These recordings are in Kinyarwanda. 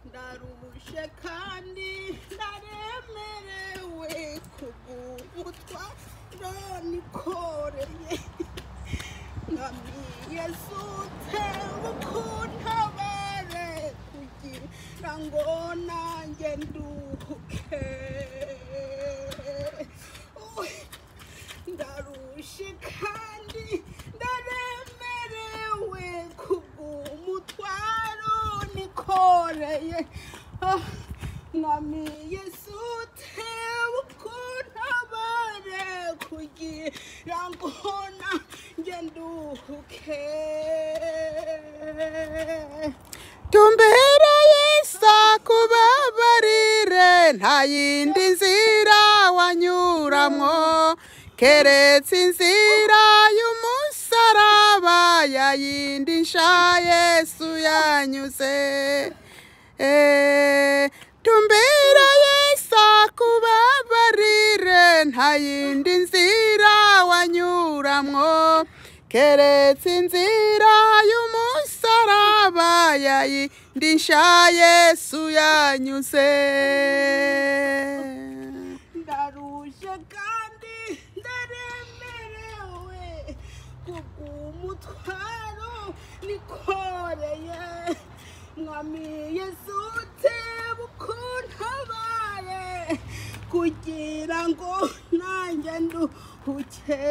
ndarushe kandi ndaremerewe kubw'umutwaro nikoreye mwami Yesu tewe kuntabare kugira ngo nanjye nduhuke ndarushe kandi ndaremerewe kubw'umutwaro nikoreye mwami Yesu tewe kuntabare kugira ngo nanjye nduhuke tumbere Yesu kubabarire nta yindi nzira wanyuramwo keretse inzira y'umusaraba ya yindi nsha Yesu yanyuze tumbere Yesu kubabarire nta yindi nzira wanyuramwo keretse inzira y'umusaraba ya yindi nsha Yesu yanyuze ndarushe kandi ndaremerewe kubw'umutwaro nikoreye mwami Yesu tewe kuntabare kugira ngo nanjye nduhuke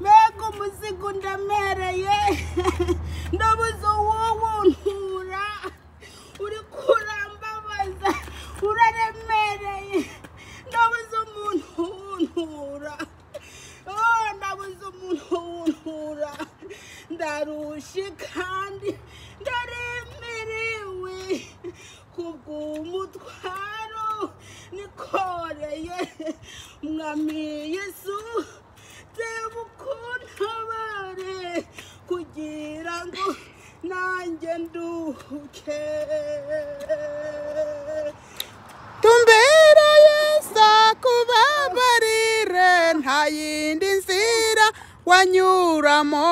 mbega umuzigo undemereye ndabuze uwuntura uri kurambabaza uraremereye ndabuze umuntu wuntura ndabuze umuntu wuntura ndarushe kandi ndaremerewe kubw'umutwaro nikoreye mwami Yesu tewe kuntabare kugira ngo nanjye nduhuke tumbere Yesu kubabarire nta yindi nzira wanyuramo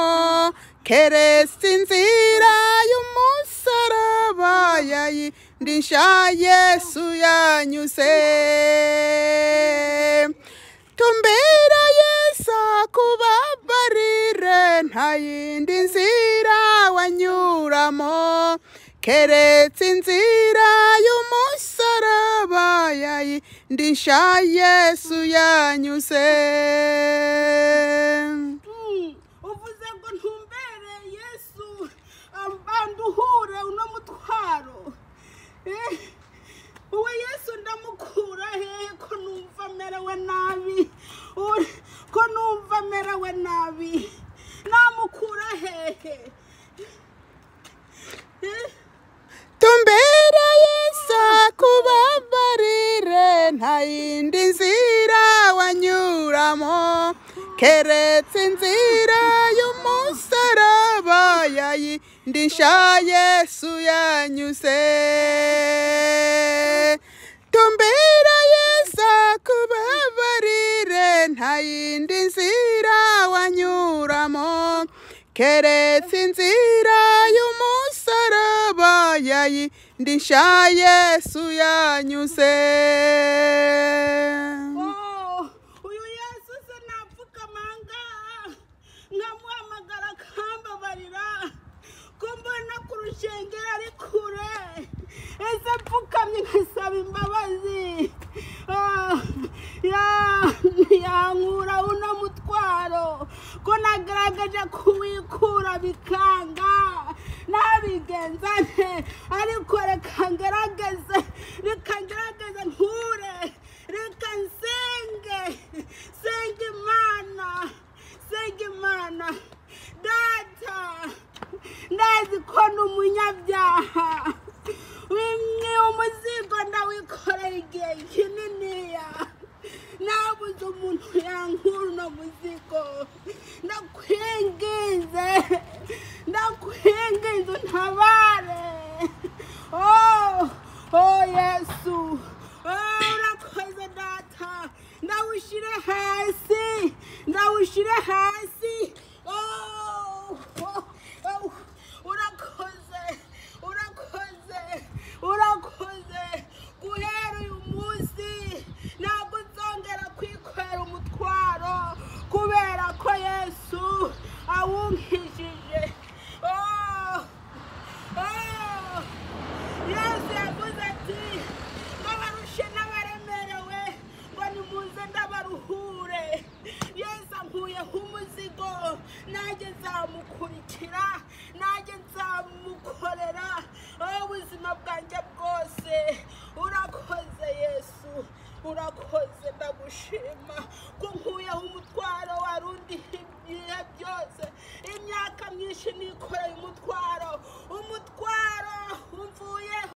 keretse inzira y'umusaraba ya yindi nsha Yesu yanyuze tumbere Yesu kubabarire nta yindi nzira wanyuramo keretse inzira y'umusaraba ya yindi nsha Yesu yanyuze uvuze ngo ntumbere Yesu ambanduhure uno mutwaro uwe Yesu ndamukura hehe ko numva merewe nabi ko numva merewe nabi namukura hehe tumbere Yesu kubabarire nta yindi nzira wanyuramo keretse inzira y'umusaraba ya yindi nsha Yesu yanyuze tumbere Yesu kubabarire nta yindi nzira wanyuramo keretse inzira y'umusaraba ya yindi nsha Yesu yanyuze uyu Yesu se napfukamanga nkamuhamagara akambabarira ko mbona ku rushengero ari kure ese mpfukamye nkasaba imbabazi yankura uno mutwaro ko nagaragaje kuwikura bikanga nabigenza nte ariko reka ngerageze nture reka nsenge Imana data ndazi ko ni umunyabyaha wimwe umuzigo ndawikoreye igihe kininiya nabuze umuntu yankura uno muzigo ndakwinginze untabare Yesu urakoze data ndawushire hasi yesu awunkijije. Yesu yavuze ati abarushe n'abaremerewe ngo nimuze ndabaruhure. Yesu ankuyeho umuzigo, nanjye nzamukurikira, nanjye nzamukorera ubuzima bwanjye bwose.